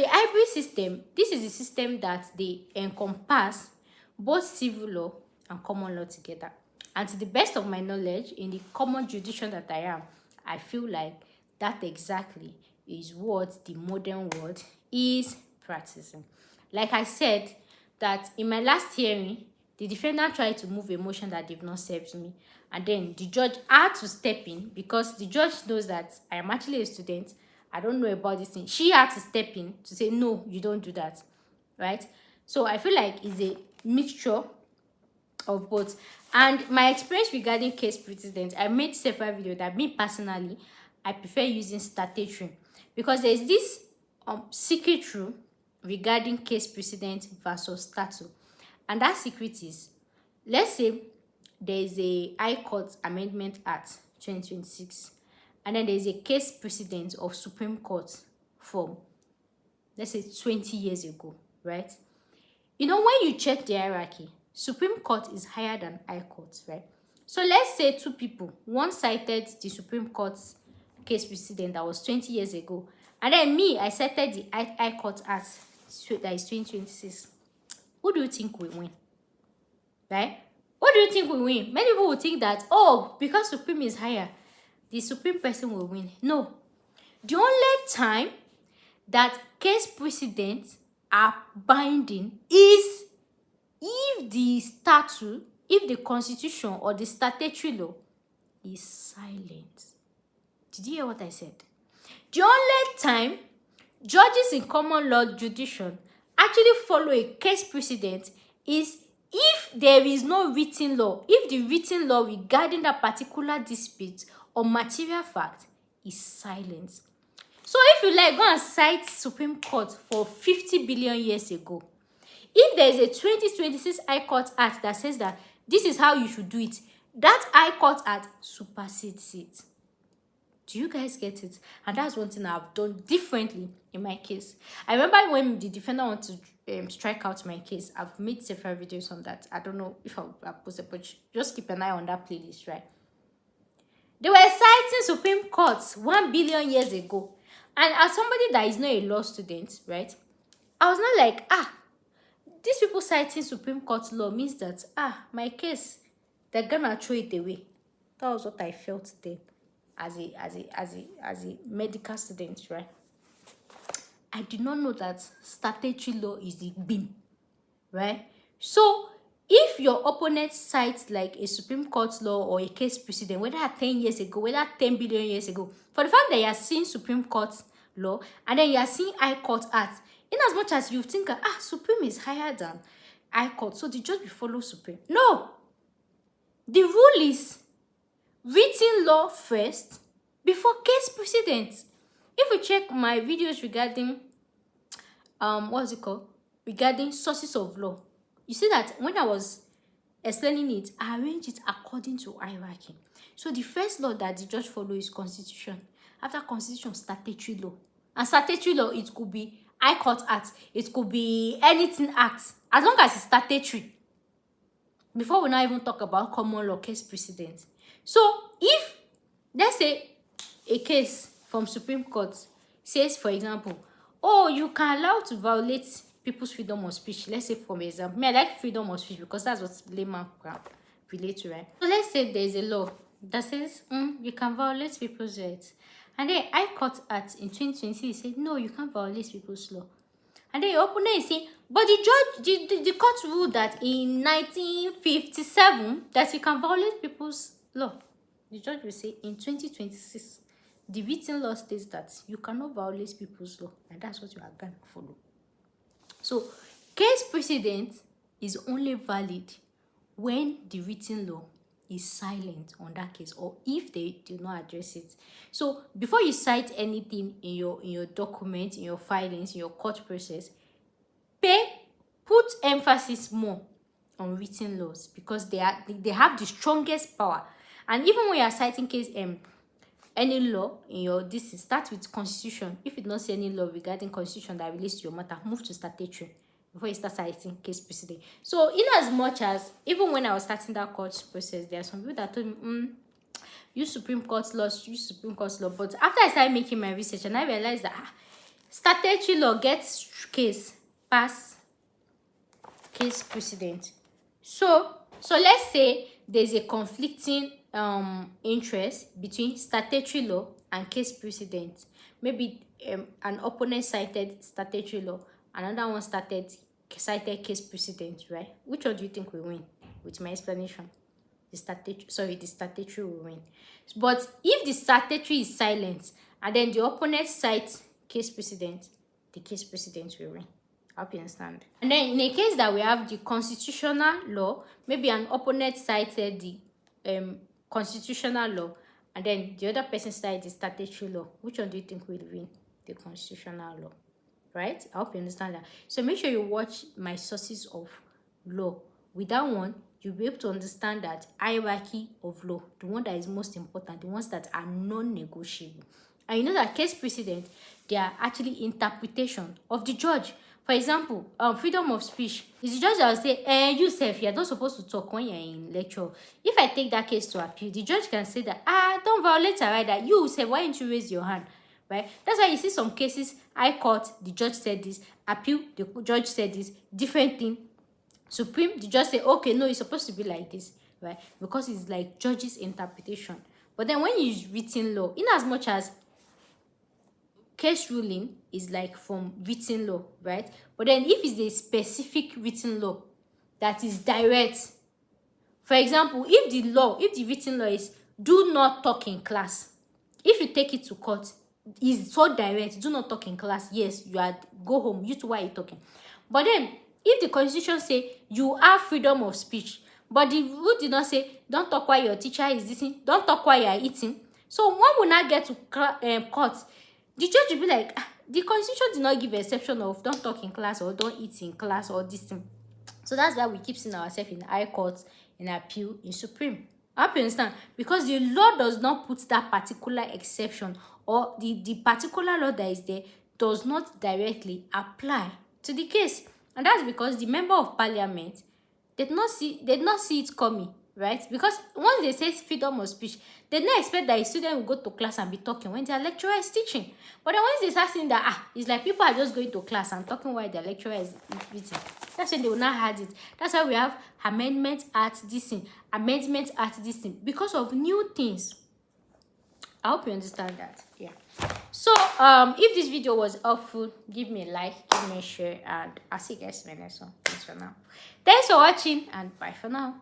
The hybrid system, this is a system that they encompass both civil law and common law together. And to the best of my knowledge, in the common judicial that I am, I feel like that exactly is what the modern world is practicing. Like I said, that in my last hearing, the defendant tried to move a motion that they've not served me. And then the judge had to step in because the judge knows that I am actually a student. I don't know about this thing. She had to step in to say, no, you don't do that. Right? So I feel like it's a mixture of both. And my experience regarding case precedent, I made several videos that me personally, I prefer using statutory because there's this secret rule regarding case precedent versus statute. And that secret is, let's say there's a High Court Amendment Act 2026, and then there's a case precedent of Supreme Court from, let's say, 20 years ago, right? You know, when you check the hierarchy, Supreme Court is higher than High Court, right? So let's say two people, one cited the Supreme Court's case precedent that was 20 years ago, and then me, I cited the High Court Act that is 2026. Who do you think will win? Right? What do you think will win? Many people will think that, oh, because Supreme is higher, the Supreme person will win. No. The only time that case precedents are binding is if the statute, if the constitution or the statutory law is silent. Did you hear what I said? The only time judges in common law judicial actually follow a case precedent is if there is no written law, if the written law regarding that particular dispute or material fact is silent. So if you like, go and cite Supreme Court for 50 billion years ago. If there is a 2026 High Court Act that says that this is how you should do it, that High Court Act supersedes it. Do you guys get it? And that's one thing I've done differently in my case. I remember when the defendant wanted to strike out my case, I've made several videos on that. I don't know if I'll post it, but just keep an eye on that playlist, right? They were citing Supreme Court 1 billion years ago. And as somebody that is not a law student, right, I was not like, these people citing Supreme Court law means that, my case, they're gonna throw it away. That was what I felt then as a medical student, right? I did not know that statutory law is the beam, right? So if your opponent cites like a Supreme Court law or a case precedent, whether 10 years ago, whether 10 billion years ago, for the fact that you are seeing Supreme Court law and then you are seeing High Court Act, in as much as you think, Supreme is higher than High Court, so the judge will follow Supreme. No. The rule is written law first before case precedent. If you check my videos regarding what's it called? Regarding sources of law, you see that when I was explaining it, I arranged it according to hierarchy. So the first law that the judge follows is Constitution. After Constitution, statutory law. And statutory law, it could be High Court Act, it could be anything act, as long as it's statutory. Before we now even talk about common law case precedent. So if, let's say, a case from Supreme Court says, for example, you can allow to violate people's freedom of speech. Let's say, for example, I like freedom of speech because that's what layman can relate to, right? So let's say there's a law that says you can violate people's rights. And then High Court Act in 2020 said, no, you can't violate people's law. And then your opponent is saying, but the judge, the court ruled that in 1957 that you can violate people's law. The judge will say, in 2026, the written law states that you cannot violate people's law, and that's what you are going to follow. So, case precedent is only valid when the written law is silent on that case, or if they do not address it. So, before you cite anything in your document, in your filings, in your court process, put emphasis more on written laws because they have the strongest power. And even when you are citing case any law in your start with Constitution. If you don't see any law regarding Constitution that relates to your matter, move to statutory before you start citing case precedent. So in as much as even when I was starting that court process, there are some people that told me use Supreme Court law, use Supreme Court law. But after I started making my research and I realized that statutory law gets case pass case precedent. So let's say there's a conflicting interest between statutory law and case precedent. Maybe an opponent cited statutory law, another one cited case precedent, right? Which one do you think will win? With my explanation, the statutory will win. But if the statutory is silent and then the opponent cites case precedent, the case precedent will win. I hope you understand. And then in a case that we have the constitutional law, maybe an opponent cited the constitutional law and then the other person cited the statutory law. Which one do you think will win? The constitutional law, right? I hope you understand that. So make sure you watch my sources of law. With that one, you'll be able to understand that hierarchy of law, the one that is most important, the ones that are non-negotiable. And you know that case precedent, they are actually interpretation of the judge. For example, freedom of speech. Is the judge that will say, you self, you're not supposed to talk when you're in lecture. If I take that case to appeal, the judge can say that, don't violate her right, that you say, why didn't you raise your hand? Right? That's why you see some cases, High Court, the judge said this, appeal, the judge said this, different thing. Supreme, the judge say, okay, no, it's supposed to be like this, right? Because it's like judge's interpretation. But then when you use written law, in as much as case ruling is like from written law, right? But then if it's a specific written law that is direct, for example, if the written law is do not talk in class, if you take it to court, is so direct, do not talk in class, yes, you are, go home, you two, why are you talking? But then if the constitution say you have freedom of speech, but the rule did not say don't talk while your teacher is listening, don't talk while you are eating, so one will not get to court. The judge will be like, the constitution did not give exception of don't talk in class or don't eat in class or this thing. So that's why we keep seeing ourselves in High Court, in appeal, in Supreme. I hope you understand. Because the law does not put that particular exception, or the particular law that is there does not directly apply to the case. And that's because the member of parliament did not see it coming, right? Because once they say freedom of speech, they don't expect that a student will go to class and be talking when their lecturer is teaching. But then once they start saying that, it's like people are just going to class and talking while their lecturer is reading, that's when they will not have it. That's why we have amendment at this thing, amendment at this thing, because of new things. I hope you understand that. Yeah. So if this video was helpful, give me a like, give me a share, and I'll see you guys in the next one. Thanks for now. Thanks for watching, and bye for now.